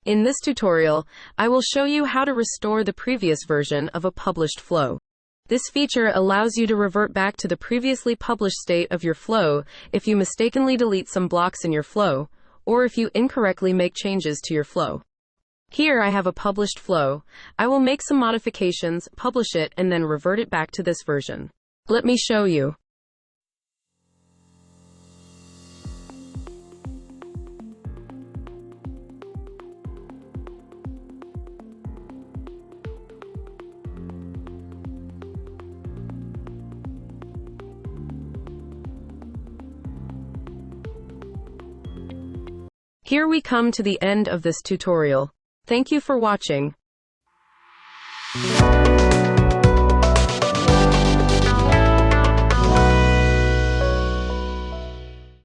In this tutorial, I will show you how to restore the previous version of a published flow. This feature allows you to revert back to the previously published state of your flow if you mistakenly delete some blocks in your flow, or if you incorrectly make changes to your flow. Here I have a published flow. I will make some modifications, publish it, and then revert it back to this version. Let me show you. Here we come to the end of this tutorial. Thank you for watching.